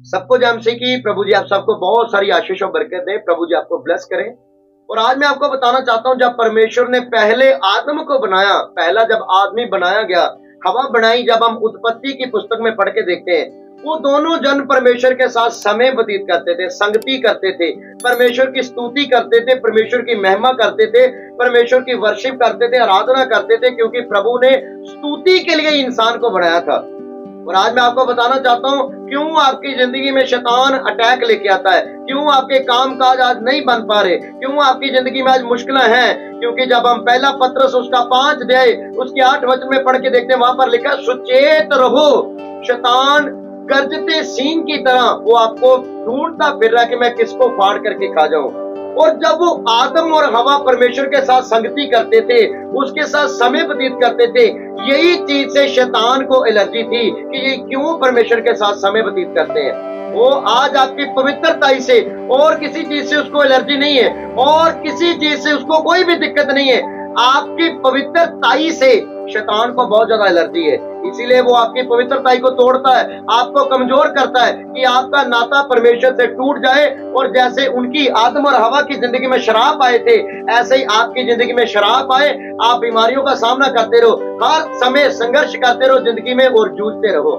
सबको जय मसीह की। प्रभु जी आप सबको बहुत सारी आशीष और बरकत दें। प्रभु जी आपको ब्लेस करें। और आज मैं आपको बताना चाहता हूं, जब परमेश्वर ने पहले आदम को बनाया, पहला जब आदमी बनाया गया, हवा बनाई, जब हम उत्पत्ति की पुस्तक में पढ़ के देखते हैं, वो दोनों जन परमेश्वर के साथ समय व्यतीत करते थे, संगति करते थे, परमेश्वर की स्तुति करते थे, परमेश्वर की महिमा करते थे, परमेश्वर की वर्शिप करते थे, आराधना करते थे, क्योंकि प्रभु ने स्तुति के लिए इंसान को बनाया था। और आज मैं आपको बताना चाहता हूं, क्यों आपकी जिंदगी में शैतान अटैक लेके आता है, क्यों आपके काम काज आज नहीं बन पा रहे, क्यों आपकी जिंदगी में आज मुश्किलें हैं। क्योंकि जब हम पहला पत्रस उसका 5 अध्याय उसके 8 वचन में पढ़ के देखते हैं, वहां पर लिखा सुचेत रहो, शैतान गर्जते सिंह की तरह वो आपको ढूंढता फिर रहा है कि मैं किसको फाड़ करके खा जाऊं। और जब वो आदम और हवा परमेश्वर के साथ संगति करते थे, उसके साथ समय व्यतीत करते थे, यही चीज से शैतान को एलर्जी थी कि ये क्यों परमेश्वर के साथ समय व्यतीत करते हैं। वो आज आपकी पवित्रता से और किसी चीज से उसको एलर्जी नहीं है, और किसी चीज से उसको कोई भी दिक्कत नहीं है, आपकी पवित्रता से शैतान को बहुत ज्यादा एलर्जी है। इसीलिए वो आपकी पवित्रता को तोड़ता है, आपको कमजोर करता है कि आपका नाता परमेश्वर से टूट जाए। और जैसे उनकी आदम और हवा की जिंदगी में शराब आए थे, ऐसे ही आपकी जिंदगी में शराब आए। आप बीमारियों का सामना करते रहो, हर समय संघर्ष करते रहो जिंदगी में और जूझते रहो।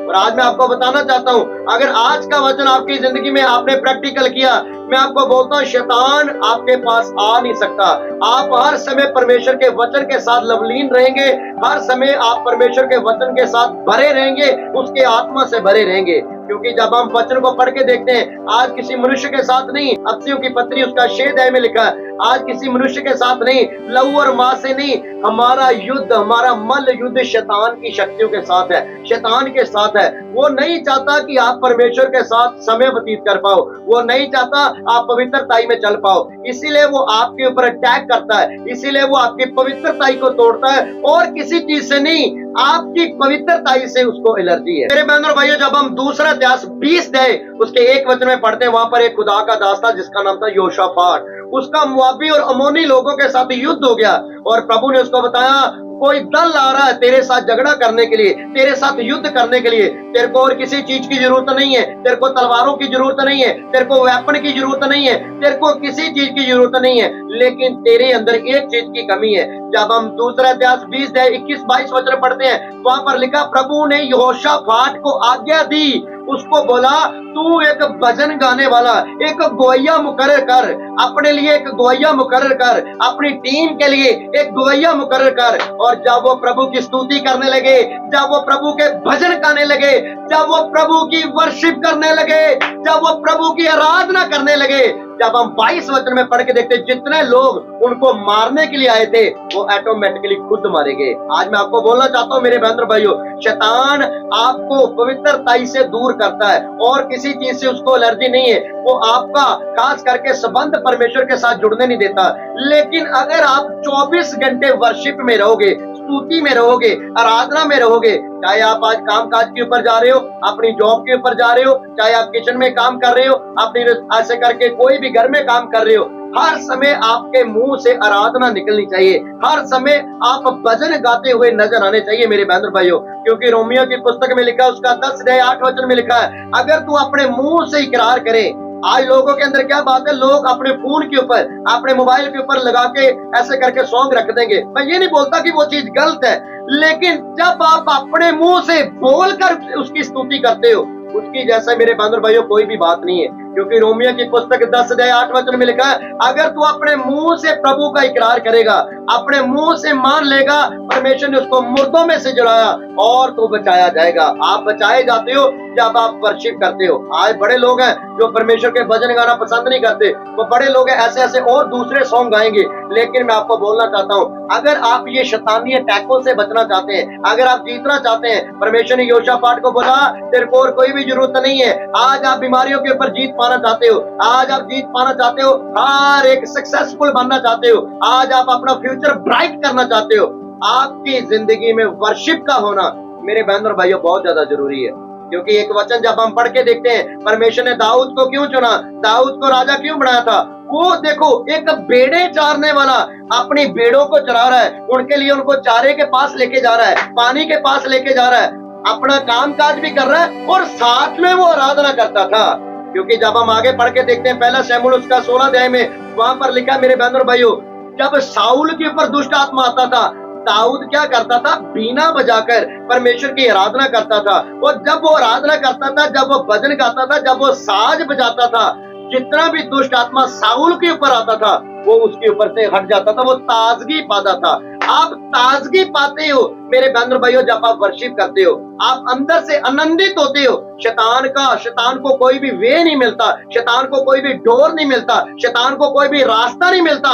और आज मैं आपको बताना चाहता हूं, अगर आज का वचन आपकी जिंदगी में आपने प्रैक्टिकल किया, मैं आपको बोलता हूं शैतान आपके पास आ नहीं सकता। आप हर समय परमेश्वर के वचन के साथ लवलीन रहेंगे, हर समय आप परमेश्वर के वचन के साथ भरे रहेंगे, उसके आत्मा से भरे रहेंगे। क्योंकि जब हम वचन को पढ़ के देखते हैं, आज किसी मनुष्य के साथ नहीं, अफ्सियों की पत्री उसका 6 अध्याय में लिखा है, आज किसी मनुष्य के साथ नहीं, लहू और मांस से नहीं, हमारा युद्ध, हमारा मल्ल युद्ध शैतान की शक्तियों के साथ है, शैतान के साथ है। वो नहीं चाहता कि आप परमेश्वर के साथ समय व्यतीत कर पाओ, वो नहीं चाहता आप पवित्रताई में चल पाओ, इसीलिए वो आपके ऊपर अटैक करता है, इसीलिए वो आपकी पवित्रताई को तोड़ता है, और किसी चीज से नहीं, आपकी पवित्रताई से उसको एलर्जी है। मेरे बहनों और भाइयों, जब हम दूसरा इतिहास 20 अध्याय उसके 1 वचन में पढ़ते हैं, वहां पर एक खुदा का दास था जिसका नाम था योशाफाट। उसका मुआबी और अमोनी लोगों के साथ युद्ध हो गया, और प्रभु ने उसको बताया कोई दल आ रहा है तेरे साथ झगड़ा करने के लिए, तेरे साथ युद्ध करने के लिए। तेरे को और किसी चीज की जरूरत नहीं है, तेरे को तलवारों की जरूरत नहीं है, तेरे को वेपन की जरूरत नहीं है, तेरे को किसी चीज की जरूरत नहीं है, लेकिन तेरे अंदर एक चीज की कमी है। जब हम दूसरा इतिहास 20 अध्याय 21-22 वचन पढ़ते हैं, वहां पर लिखा प्रभु ने यहोशाफाट को आज्ञा दी, उसको बोला तू एक भजन गाने वाला, एक गवैया मुकर्रर कर, अपने लिए एक गवैया मुकर्रर कर, अपनी टीम के लिए एक गवैया मुकर्रर कर। और जब वो प्रभु की स्तुति करने लगे, जब वो प्रभु के भजन गाने लगे, जब वो प्रभु की वर्शिप करने लगे, जब वो प्रभु की आराधना करने लगे, जब हम 22 वचन में पढ़ के देखते, जितने लोग उनको मारने के लिए आए थे वो ऑटोमेटिकली खुद मारे गए। आज मैं आपको बोलना चाहता हूं मेरे बहनों भाइयों, शैतान आपको पवित्रताई से दूर करता है, और किसी चीज से उसको एलर्जी नहीं है। वो आपका खास करके संबंध परमेश्वर के साथ जुड़ने नहीं देता। लेकिन अगर आप 24 घंटे वर्शिप में रहोगे, स्तुति में रहोगे, आराधना में रहोगे, चाहे आप आज काम काज के ऊपर जा रहे हो, अपनी जॉब के ऊपर जा रहे हो, चाहे आप किचन में काम कर रहे हो, अपनी ऐसे करके कोई भी घर में काम कर रहे हो, हर समय आपके मुंह से आराधना निकलनी चाहिए, हर समय आप भजन गाते हुए नजर आने चाहिए मेरे बहनों भाइयों। क्योंकि रोमियो की पुस्तक में लिखा, उसका 10 अध्याय 8 वचन में लिखा है, अगर तू अपने मुंह से इकरार करे। आज लोगों के अंदर क्या बात है, लोग अपने फोन के ऊपर, अपने मोबाइल के ऊपर लगा के ऐसे करके सॉन्ग रख देंगे। मैं ये नहीं बोलता कि वो चीज गलत है, लेकिन जब आप अपने मुंह से बोलकर उसकी स्तुति करते हो, उसकी जैसा मेरे बहनों भाइयों कोई भी बात नहीं है। क्योंकि रोमियो की पुस्तक 10 अध्याय 8 वचन में लिखा है, अगर तू अपने मुंह से प्रभु का इकरार करेगा, अपने मुंह से मान लेगा, परमेश्वर ने उसको मुर्दों में से जलाया और तू बचाया जाएगा। आप बचाए जाते हो जब आप वर्शिप करते हो। आज बड़े लोग हैं जो परमेश्वर के भजन गाना पसंद नहीं करते, वो बड़े लोग हैं ऐसे ऐसे और दूसरे सॉन्ग गाएंगे। लेकिन मैं आपको बोलना चाहता हूँ, अगर आप ये शैतानी अटैकों से बचना चाहते हैं, अगर आप जीतना चाहते हैं, परमेश्वर ने योशाफाट को बोला तेरे को और कोई भी जरूरत नहीं है। आज आप बीमारियों के ऊपर जीत पाना चाहते हो, आज आप जीत पाना चाहते हो, हर एक सक्सेसफुल बनना चाहते हो, आज आप अपना फ्यूचर ब्राइट करना चाहते हो, आपकी जिंदगी में वर्शिप का होना मेरे बहनों और भाइयों बहुत ज्यादा जरूरी है। क्योंकि एक वचन जब हम पढ़ के देखते हैं, परमेश्वर ने दाऊद को क्यों चुना, दाऊद को राजा क्यों बनाया था, वो देखो एक भेड़े चारने वाला अपनी भेड़ों को चरा रहा है, उनके लिए उनको चारे के पास लेके जा रहा है, पानी के पास लेके जा रहा है। अपना काम काज भी कर रहा है और साथ में वो आराधना करता था। क्योंकि जब हम आगे पढ़ के देखते हैं पहला शमूएल उसका 16 अध्याय में, वहां पर लिखा मेरे बहनों और भाइयों, जब शाऊल के ऊपर दुष्ट आत्मा आता था, दाऊद क्या करता था? बीना बजाकर परमेश्वर की आराधना करता था। और जब वो आराधना करता था, जब वो भजन गाता था, जब वो साज बजाता था, जितना भी दुष्ट आत्मा शाऊल के ऊपर आता था वो उसके ऊपर से हट जाता था, वो ताजगी पाता था। आप ताजगी पाते हो मेरे बहनों भाइयों जब आप वर्शिप करते हो, आप अंदर से आनंदित होते हो। शैतान को कोई भी वे नहीं मिलता, शैतान को कोई भी डोर नहीं मिलता, शैतान को कोई भी रास्ता नहीं मिलता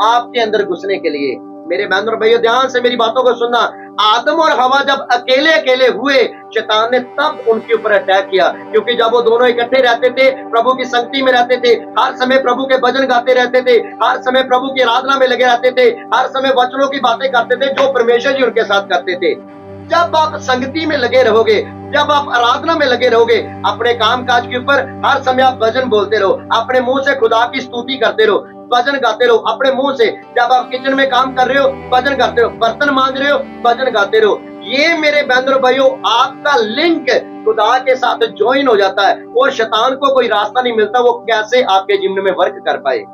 आपके अंदर घुसने के लिए। मेरे बहनों और भाइयों ध्यान से मेरी बातों को सुनना। आदम और हवा जब अकेले अकेले हुए, शैतान ने तब उनके ऊपर अटैक किया। क्योंकि जब वो दोनों इकट्ठे रहते थे, प्रभु की संगति में रहते थे, हर समय प्रभु के भजन गाते रहते थे, हर समय प्रभु की आराधना में लगे रहते थे, हर समय वचनों की बातें करते थे जो परमेश्वर जी उनके साथ करते थे। जब आप संगति में लगे रहोगे, जब आप आराधना में लगे रहोगे, अपने काम काज के ऊपर हर समय आप भजन बोलते रहो, अपने मुंह से खुदा की स्तुति करते रहो, भजन गाते रहो अपने मुंह से। जब आप किचन में काम कर रहे हो भजन गाते रहो, बर्तन मांज रहे हो भजन गाते रहो। ये मेरे बहनों भाइयों आपका लिंक खुदा के साथ ज्वाइन हो जाता है और शैतान को कोई रास्ता नहीं मिलता वो कैसे आपके जीवन में वर्क कर पाए।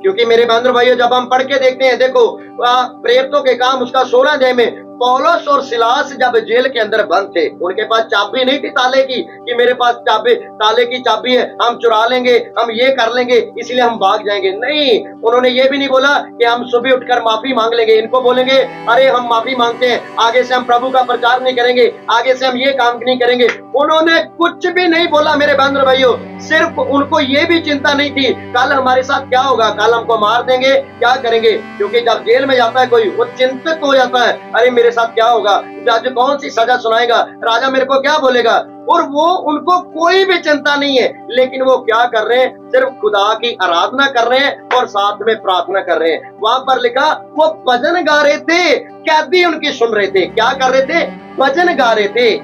क्योंकि मेरे बहनों भाइयों जब हम पढ़ के देखते हैं, देखो प्रेरितों के काम उसका 16 अध्याय में, पौलुस और सिलास जब जेल के अंदर बंद थे, उनके पास चाबी नहीं थी ताले की कि मेरे पास ताले की चाबी है, हम चुरा लेंगे, हम ये कर लेंगे इसलिए हम भाग जाएंगे। नहीं, उन्होंने ये भी नहीं बोला कि हम सुबह उठकर माफी मांग लेंगे। इनको बोलेंगे अरे हम माफी मांगते हैं, आगे से हम प्रभु का प्रचार नहीं करेंगे, आगे से हम ये काम नहीं करेंगे। उन्होंने कुछ भी नहीं बोला मेरे बहनों भाइयों। सिर्फ उनको ये भी चिंता नहीं थी कल हमारे साथ क्या होगा, कल हमको मार देंगे, क्या करेंगे। क्योंकि जब जेल में जाता है कोई, वो चिंतित हो जाता है, अरे मेरे साथ क्या होगा, जज कौन सी सजा सुनाएगा, राजा मेरे को क्या बोलेगा। और वो उनको कोई भी चिंता नहीं है, लेकिन वो क्या कर रहे हैं? सिर्फ खुदा की आराधना कर रहे हैं और साथ में प्रार्थना कर रहे हैं। वहां पर लिखा वो भजन गा रहे थे, कैदी उनकी सुन रहे थे। क्या कर रहे थे? भजन गा रहे थे।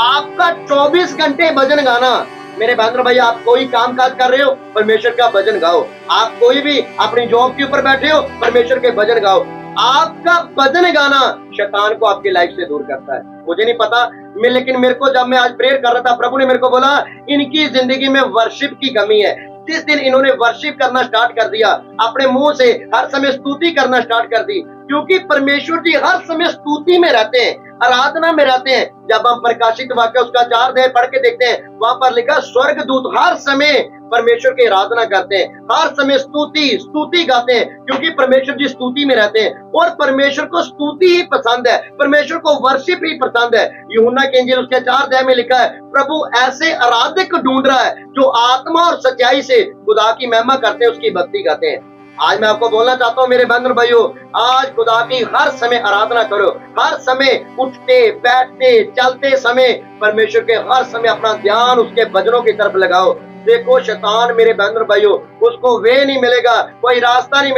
आपका 24 घंटे भजन गाना मेरे बहनों भाई, आप कोई काम काज कर रहे हो परमेश्वर का भजन गाओ। आप कोई भी अपनी जॉब के ऊपर बैठे हो परमेश्वर के भजन गाओ। आपका भजन गाना शैतान को आपकी लाइफ से दूर करता है। मुझे नहीं पता लेकिन मेरे को जब मैं आज प्रेयर कर रहा था, प्रभु ने मेरे को बोला इनकी जिंदगी में वर्शिप की कमी है। जिस दिन इन्होंने वर्शिप करना स्टार्ट कर दिया, अपने मुंह से हर समय स्तुति करना स्टार्ट कर दी, क्योंकि परमेश्वर जी हर समय स्तुति में रहते हैं, आराधना में रहते हैं। जब हम प्रकाशित वाक्य उसका 4 अध्याय पढ़ के देखते हैं, वहां पर लिखा स्वर्गदूत हर समय परमेश्वर की आराधना करते हैं, हर समय स्तुति गाते हैं, क्योंकि परमेश्वर जी स्तुति में रहते हैं और परमेश्वर को स्तुति ही पसंद है, परमेश्वर को वर्शिप ही पसंद है। यूहन्ना के इंजील उसके 4 अध्याय में लिखा है, प्रभु ऐसे आराधक ढूंढ रहा है जो आत्मा और सच्चाई से खुदा की महिमा करते हैं, उसकी भक्ति गाते हैं। आज मैं आपको बोलना चाहता हूँ मेरे बहनों भाइयों, आज खुदा की हर समय आराधना करो। हर समय उठते बैठते चलते समय परमेश्वर के हर समय अपना ध्यान उसके भजनों की तरफ लगाओ। देखो शैतान मेरे बहनों भाइयों, उसको वे नहीं मिलेगा, कोई रास्ता नहीं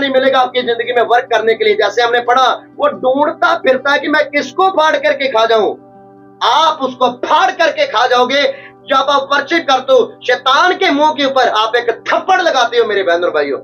मिलेगा आपकी जिंदगी में वर्क करने के लिए। जैसे हमने पढ़ा, वो ढूंढता फिरता है कि मैं किसको फाड़ करके खा जाऊं। आप उसको फाड़ करके खा जाओगे जब आप वर्शिप करते हो। शैतान के मुंह के ऊपर आप एक थप्पड़ लगाते हो मेरे बहनों भाइयों।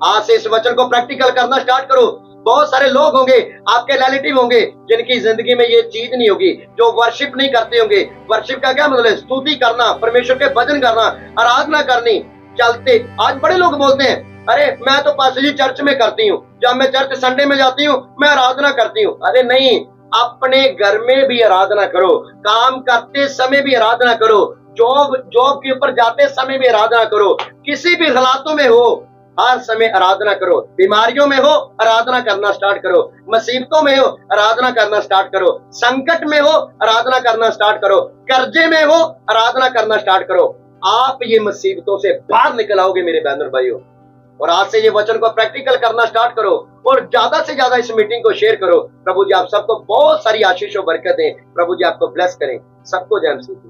आज से इस वचन को प्रैक्टिकल करना स्टार्ट करो। बहुत सारे लोग होंगे, आपके रिलेटिव होंगे, जिनकी जिंदगी में ये चीज नहीं होगी, जो वर्शिप नहीं करते होंगे। वर्शिप का क्या मतलब है? स्तुति करना, परमेश्वर के भजन करना, आराधना करनी। चलते आज बड़े लोग बोलते हैं, अरे मैं तो पास्टर जी चर्च में करती हूँ, जब मैं चर्च संडे में जाती हूँ मैं आराधना करती हूँ। अरे नहीं, अपने घर में भी आराधना करो, काम करते समय भी आराधना करो, जॉब के ऊपर जाते समय भी आराधना करो, किसी भी हालातों में हो हर समय आराधना करो। बीमारियों में हो आराधना करना स्टार्ट करो, मुसीबतों में हो आराधना करना स्टार्ट करो, संकट में हो आराधना करना स्टार्ट करो, कर्जे में हो आराधना करना स्टार्ट करो। आप ये मुसीबतों से बाहर निकल आओगे मेरे बहनों भाइयों। और आज से ये वचन को प्रैक्टिकल करना स्टार्ट करो और ज्यादा से ज्यादा इस मीटिंग को शेयर करो। प्रभु जी आप सबको बहुत सारी आशीष और बरकत दें। प्रभु जी आपको ब्लेस करें। सबको जय मसीह।